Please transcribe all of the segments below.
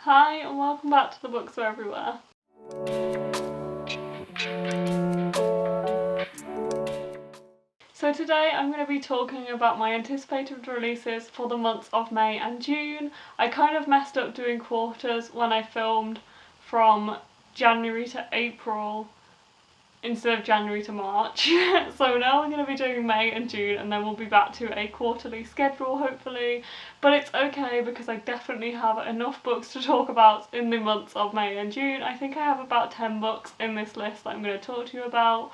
Hi and welcome back to the Books Are Everywhere. So today I'm going to be talking about my anticipated releases for the months of May and June. I kind of messed up doing quarters when I filmed from January to April instead of January to March. So now we're going to be doing May and June, and then we'll be back to a quarterly schedule hopefully. But it's okay because I definitely have enough books to talk about in the months of May and June. I think I have about 10 books in this list that I'm going to talk to you about.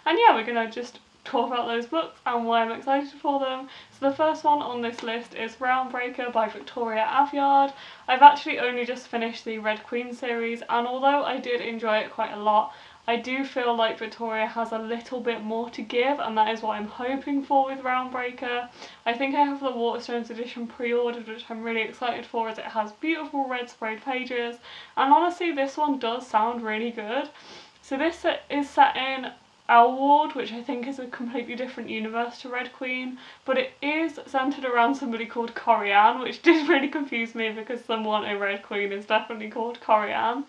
And yeah, we're going to just talk about those books and why I'm excited for them. So the first one on this list is Roundbreaker by Victoria Aveyard. I've actually only just finished the Red Queen series, and although I did enjoy it quite a lot, I do feel like Victoria has a little bit more to give, and that is what I'm hoping for with Roundbreaker. I think I have the Waterstones edition pre-ordered, which I'm really excited for as it has beautiful red sprayed pages, and honestly this one does sound really good. So this is set in Elward, which I think is a completely different universe to Red Queen, but it is centred around somebody called Corianne, which did really confuse me because someone in Red Queen is definitely called Corianne.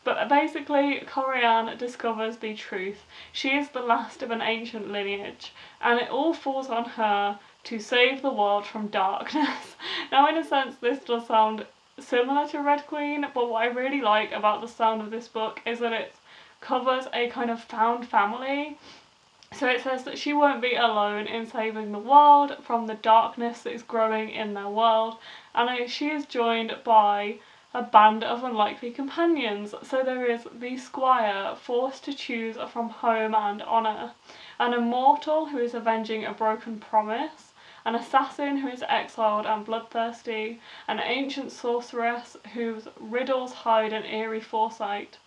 But basically, Corianne discovers the truth. She is the last of an ancient lineage, and it all falls on her to save the world from darkness. Now, in a sense, this does sound similar to Red Queen, but what I really like about the sound of this book is that it covers a kind of found family. So it says that she won't be alone in saving the world from the darkness that is growing in their world, and she is joined by a band of unlikely companions. So there is the squire, forced to choose from home and honour, an immortal who is avenging a broken promise, an assassin who is exiled and bloodthirsty, an ancient sorceress whose riddles hide an eerie foresight,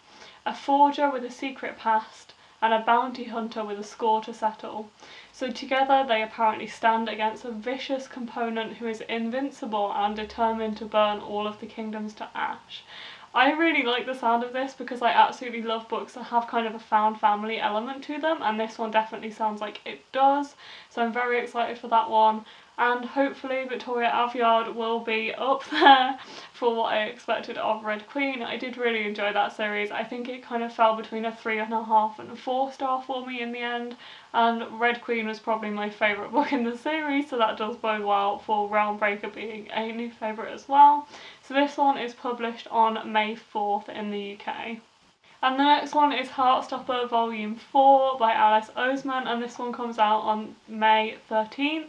a forger with a secret past, and a bounty hunter with a score to settle. So together they apparently stand against a vicious component who is invincible and determined to burn all of the kingdoms to ash. I really like the sound of this because I absolutely love books that have kind of a found family element to them, and this one definitely sounds like it does, so I'm very excited for that one. And hopefully Victoria Aveyard will be up there for what I expected of Red Queen. I did really enjoy that series. I think it kind of fell between a 3.5 and a 4-star for me in the end, and Red Queen was probably my favourite book in the series, so that does bode well for Roundbreaker being a new favourite as well. So this one is published on May 4th in the UK. And the next one is Heartstopper Volume 4 by Alice Oseman, and this one comes out on May 13th.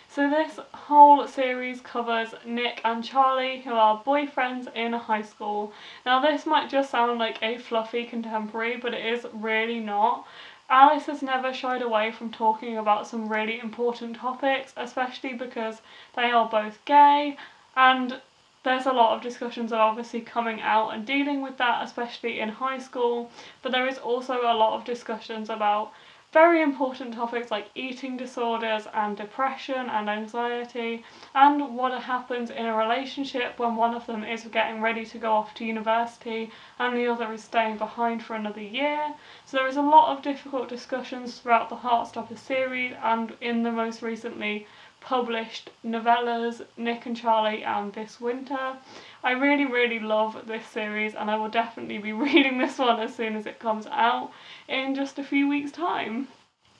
So this whole series covers Nick and Charlie, who are boyfriends in high school. Now this might just sound like a fluffy contemporary, but it is really not. Alice has never shied away from talking about some really important topics, especially because they are both gay, and there's a lot of discussions of obviously coming out and dealing with that, especially in high school, but there is also a lot of discussions about very important topics like eating disorders and depression and anxiety, and what happens in a relationship when one of them is getting ready to go off to university and the other is staying behind for another year. So there is a lot of difficult discussions throughout the Heartstopper series and in the most recently published novellas Nick and Charlie and This Winter. I really love this series, and I will definitely be reading this one as soon as it comes out in just a few weeks' time.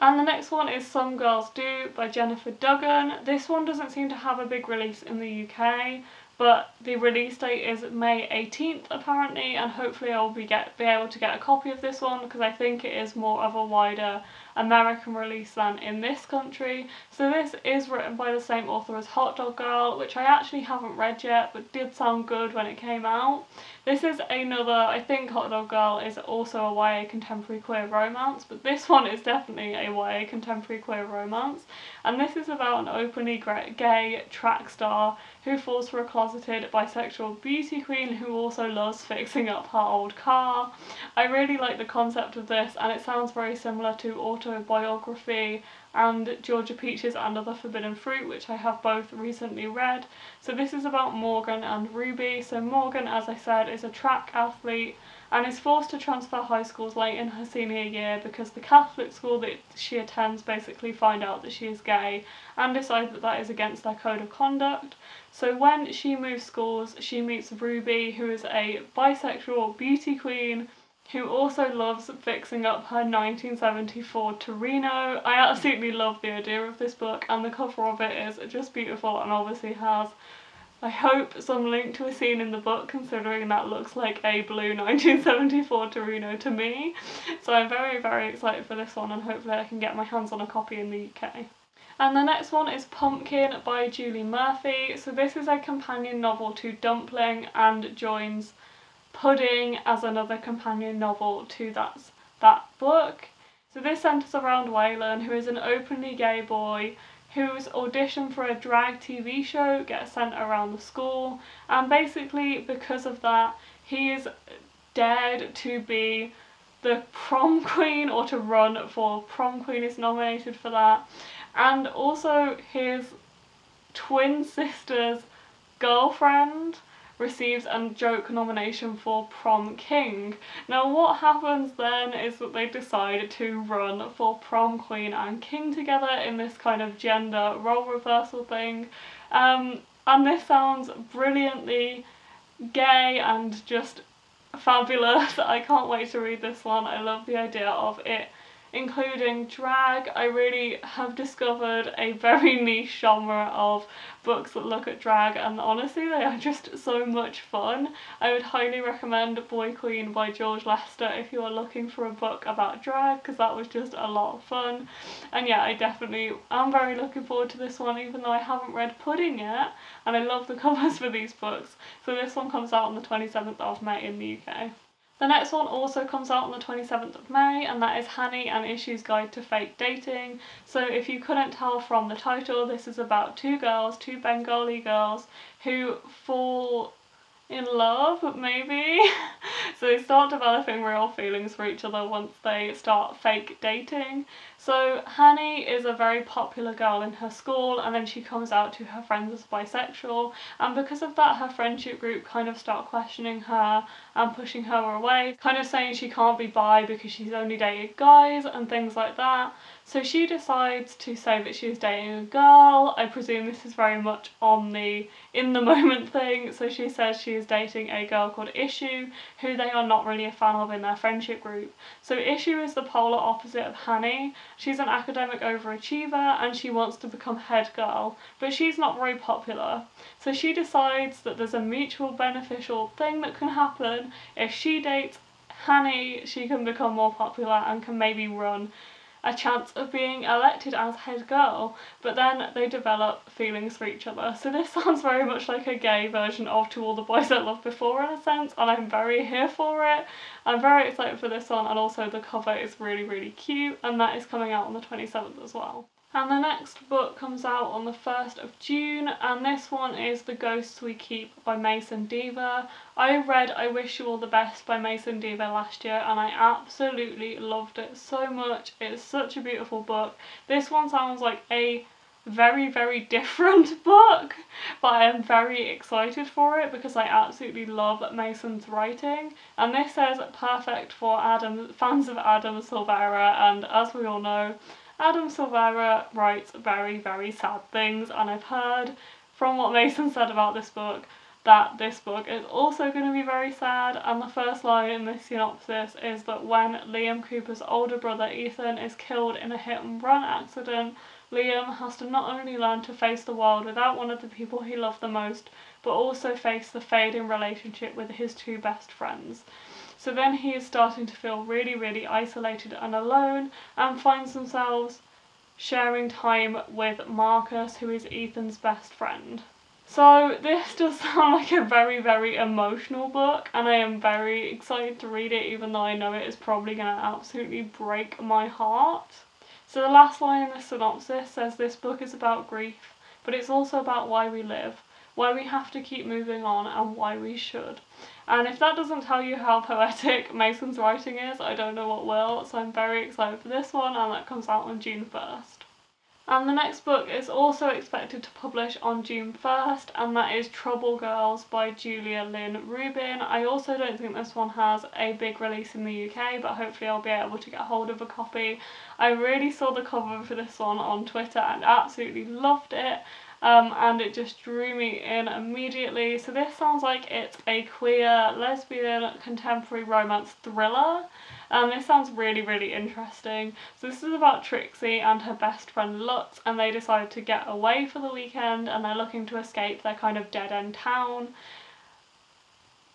And the next one is Some Girls Do by Jennifer Duggan. This one doesn't seem to have a big release in the UK, but the release date is May 18th apparently, and hopefully I will be able to get a copy of this one because I think it is more of a wider American release than in this country. So this is written by the same author as Hot Dog Girl, which I actually haven't read yet but did sound good when it came out. This is another, I think Hot Dog Girl is also a YA contemporary queer romance, but this one is definitely a YA contemporary queer romance, and this is about an openly gay track star who falls for a closeted bisexual beauty queen who also loves fixing up her old car. I really like the concept of this, and it sounds very similar to autobiography and Georgia Peaches and Other Forbidden Fruit, which I have both recently read. So this is about Morgan and Ruby. So Morgan, as I said, is a track athlete and is forced to transfer high schools late in her senior year because the Catholic school that she attends basically find out that she is gay and decide that that is against their code of conduct. So when she moves schools, she meets Ruby, who is a bisexual beauty queen who also loves fixing up her 1974 Torino. I absolutely love the idea of this book, and the cover of it is just beautiful and obviously has, I hope, some link to a scene in the book, considering that looks like a blue 1974 Torino to me. So I'm very, very excited for this one, and hopefully I can get my hands on a copy in the UK. And the next one is Pumpkin by Julie Murphy. So this is a companion novel to Dumpling and joins Pudding as another companion novel to that book. So this centres around Waylon, who is an openly gay boy whose audition for a drag TV show gets sent around the school, and basically because of that he is dared to be the prom queen, or to run for prom queen, is nominated for that, and also his twin sister's girlfriend receives a joke nomination for prom king. Now what happens then is that they decide to run for prom queen and king together in this kind of gender role reversal thing, and this sounds brilliantly gay and just fabulous. I can't wait to read this one. I love the idea of it including drag. I really have discovered a very niche genre of books that look at drag, and honestly they are just so much fun. I would highly recommend Boy Queen by George Lester if you are looking for a book about drag, because that was just a lot of fun. And yeah, I definitely am very looking forward to this one, even though I haven't read Pudding yet, and I love the covers for these books. So this one comes out on the 27th of May in the UK. The next one also comes out on the 27th of May, and that is Hani and Ishu's Guide to Fake Dating. So if you couldn't tell from the title, this is about two Bengali girls, who fall in love, maybe? So they start developing real feelings for each other once they start fake dating. So Hani is a very popular girl in her school, and then she comes out to her friends as bisexual, and because of that her friendship group kind of start questioning her and pushing her away, kind of saying she can't be bi because she's only dated guys and things like that. So she decides to say that she's dating a girl. I presume this is very much on the in the moment thing. So she says she is dating a girl called Ishu, who they are not really a fan of in their friendship group. So Ishu is the polar opposite of Hani. She's an academic overachiever and she wants to become head girl, but she's not very popular. So she decides that there's a mutual beneficial thing that can happen. If she dates Hani, she can become more popular and can maybe run a chance of being elected as head girl, but then they develop feelings for each other. So this sounds very much like a gay version of To All the Boys I Loved Before in a sense, and I'm very here for it. I'm very excited for this one, and also the cover is really, really cute, and that is coming out on the 27th as well. And the next book comes out on the 1st of June, and this one is The Ghosts We Keep by Mason Deaver. I read I Wish You All the Best by Mason Deaver last year, and I absolutely loved it so much. It's such a beautiful book. This one sounds like a very, very different book, but I am very excited for it because I absolutely love Mason's writing, and this says perfect for fans of Adam Silvera, and as we all know, Adam Silvera writes very, very sad things, and I've heard from what Mason said about this book that this book is also going to be very sad, and the first line in this synopsis is that when Liam Cooper's older brother Ethan is killed in a hit and run accident, Liam has to not only learn to face the world without one of the people he loved the most, but also face the fading relationship with his two best friends. So then he is starting to feel really, really isolated and alone, and finds themselves sharing time with Marcus, who is Ethan's best friend. So this does sound like a very, very emotional book, and I am very excited to read it, even though I know it is probably going to absolutely break my heart. So the last line in the synopsis says this book is about grief, but it's also about why we live, why we have to keep moving on, and why we should. And if that doesn't tell you how poetic Mason's writing is, I don't know what will, so I'm very excited for this one, and that comes out on June 1st. And the next book is also expected to publish on June 1st, and that is Trouble Girls by Julia Lynn Rubin. I also don't think this one has a big release in the UK, but hopefully I'll be able to get hold of a copy. I really saw the cover for this one on Twitter and absolutely loved it. And it just drew me in immediately. So this sounds like it's a queer, lesbian, contemporary romance thriller. This sounds really, really interesting. So this is about Trixie and her best friend Lutz, and they decide to get away for the weekend and they're looking to escape their kind of dead-end town.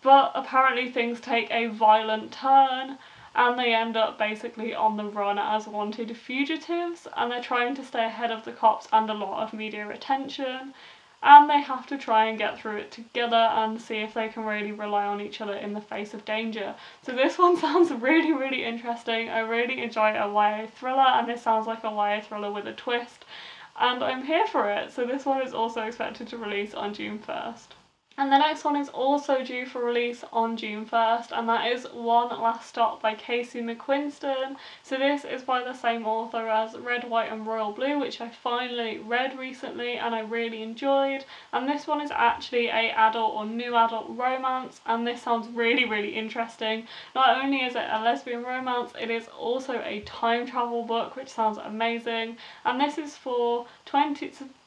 But apparently things take a violent turn and they end up basically on the run as wanted fugitives, and they're trying to stay ahead of the cops and a lot of media attention, and they have to try and get through it together and see if they can really rely on each other in the face of danger. So this one sounds really, really interesting. I really enjoy a YA thriller, and this sounds like a YA thriller with a twist, and I'm here for it. So this one is also expected to release on June 1st. And the next one is also due for release on June 1st, and that is One Last Stop by Casey McQuiston. So this is by the same author as Red, White and Royal Blue, which I finally read recently and I really enjoyed. And this one is actually a adult or new adult romance, and this sounds really, really interesting. Not only is it a lesbian romance, it is also a time travel book, which sounds amazing. And this is for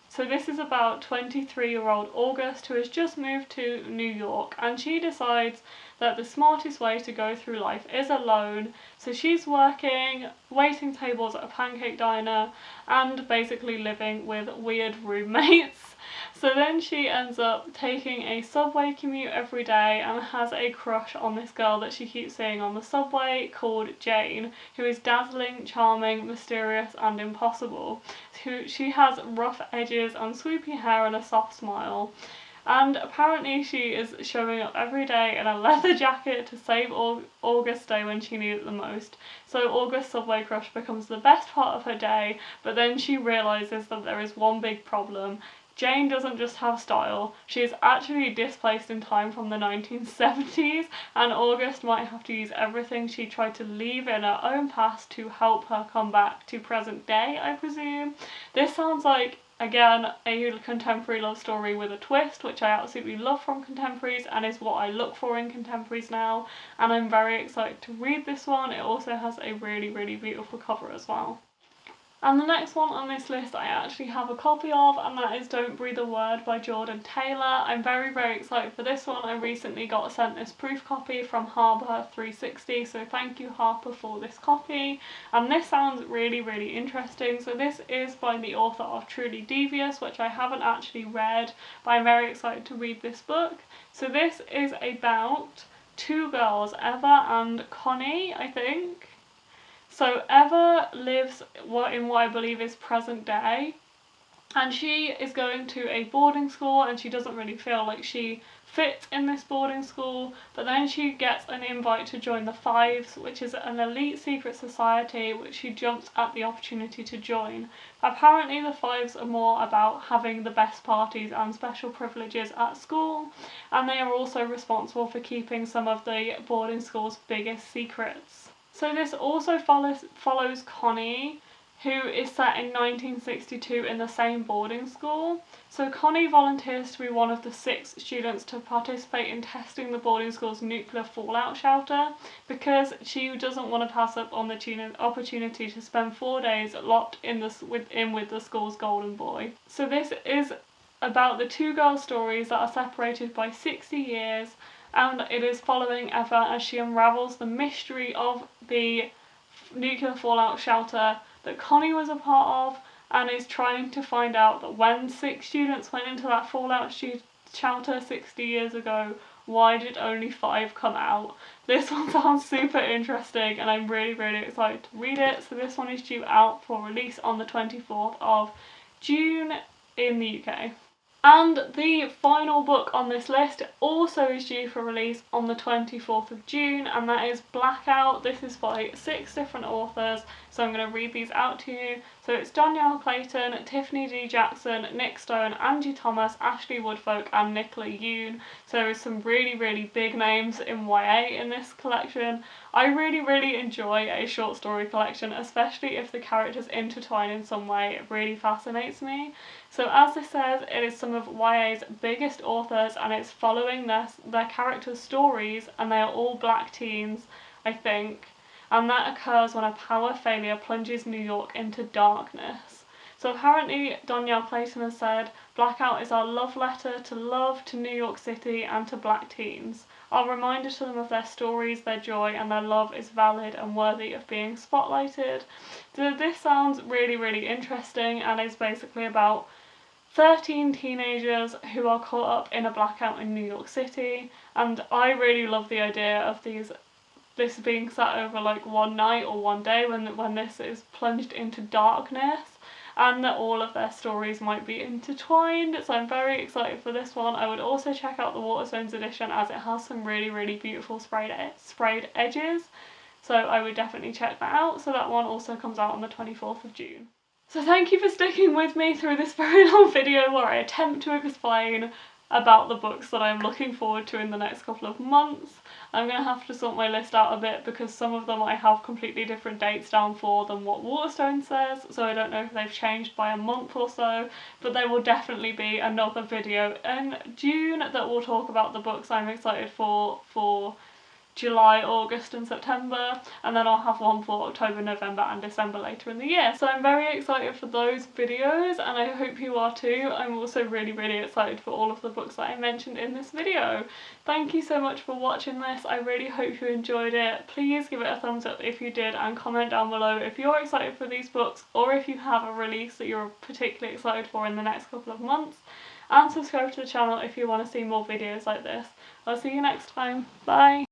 So this is about 23-year-old August, who has just moved to New York, and she decides that the smartest way to go through life is alone. So she's working waiting tables at a pancake diner and basically living with weird roommates. So then she ends up taking a subway commute every day and has a crush on this girl that she keeps seeing on the subway called Jane, who is dazzling, charming, mysterious and impossible. She has rough edges and swoopy hair and a soft smile. And apparently she is showing up every day in a leather jacket to save August's day when she needs it the most. So August's subway crush becomes the best part of her day, but then she realises that there is one big problem. Jane doesn't just have style, she is actually displaced in time from the 1970s, and August might have to use everything she tried to leave in her own past to help her come back to present day, I presume. This sounds like, again, a contemporary love story with a twist, which I absolutely love from contemporaries and is what I look for in contemporaries now, and I'm very excited to read this one. It also has a really, really beautiful cover as well. And the next one on this list I actually have a copy of, and that is Don't Breathe a Word by Jordan Taylor. I'm very, very excited for this one. I recently got sent this proof copy from Harper 360, so thank you Harper for this copy. And this sounds really, really interesting. So this is by the author of Truly Devious, which I haven't actually read, but I'm very excited to read this book. So this is about two girls, Eva and Connie, I think. So Eva lives in what I believe is present day, and she is going to a boarding school and she doesn't really feel like she fits in this boarding school, but then she gets an invite to join the Fives, which is an elite secret society which she jumps at the opportunity to join. Apparently the Fives are more about having the best parties and special privileges at school, and they are also responsible for keeping some of the boarding school's biggest secrets. So this also follows Connie, who is set in 1962 in the same boarding school. So Connie volunteers to be one of the 6 students to participate in testing the boarding school's nuclear fallout shelter, because she doesn't want to pass up on the opportunity to spend 4 days locked in with the school's golden boy. So this is about the two girl stories that are separated by 60 years, and it is following Eva as she unravels the mystery of the nuclear fallout shelter that Connie was a part of, and is trying to find out that when 6 students went into that fallout shelter 60 years ago, why did only 5 come out? This one sounds super interesting and I'm really, really excited to read it. So this one is due out for release on the 24th of June in the UK. And the final book on this list also is due for release on the 24th of June, and that is Blackout. This is by 6 different authors, so I'm going to read these out to you. So it's Danielle Clayton, Tiffany D. Jackson, Nick Stone, Angie Thomas, Ashley Woodfolk and Nicola Yoon. So there is some really big names in YA in this collection. I really enjoy a short story collection, especially if the characters intertwine in some way. It really fascinates me. So as this says, it is some of YA's biggest authors and it's following their characters' stories, and they are all black teens, I think. And that occurs when a power failure plunges New York into darkness. So apparently Danielle Clayton has said, Blackout is our love letter to love, to New York City and to black teens. Our reminder to them of their stories, their joy and their love is valid and worthy of being spotlighted. So this sounds really interesting and is basically about 13 teenagers who are caught up in a blackout in New York City, and I really love the idea of this being set over like one night or one day when this is plunged into darkness, and that all of their stories might be intertwined. So I'm very excited for this one. I would also check out the Waterstones edition as it has some really beautiful sprayed edges, so I would definitely check that out. So that one also comes out on the 24th of June. So thank you for sticking with me through this very long video where I attempt to explain about the books that I'm looking forward to in the next couple of months. I'm going to have to sort my list out a bit because some of them I have completely different dates down for than what Waterstone says, so I don't know if they've changed by a month or so, but there will definitely be another video in June that will talk about the books I'm excited for July, August and September, and then I'll have one for October, November and December later in the year. So I'm very excited for those videos and I hope you are too. I'm also really excited for all of the books that I mentioned in this video. Thank you so much for watching this. I really hope you enjoyed it. Please give it a thumbs up if you did and comment down below if you're excited for these books or if you have a release that you're particularly excited for in the next couple of months. And subscribe to the channel if you want to see more videos like this. I'll see you next time. Bye!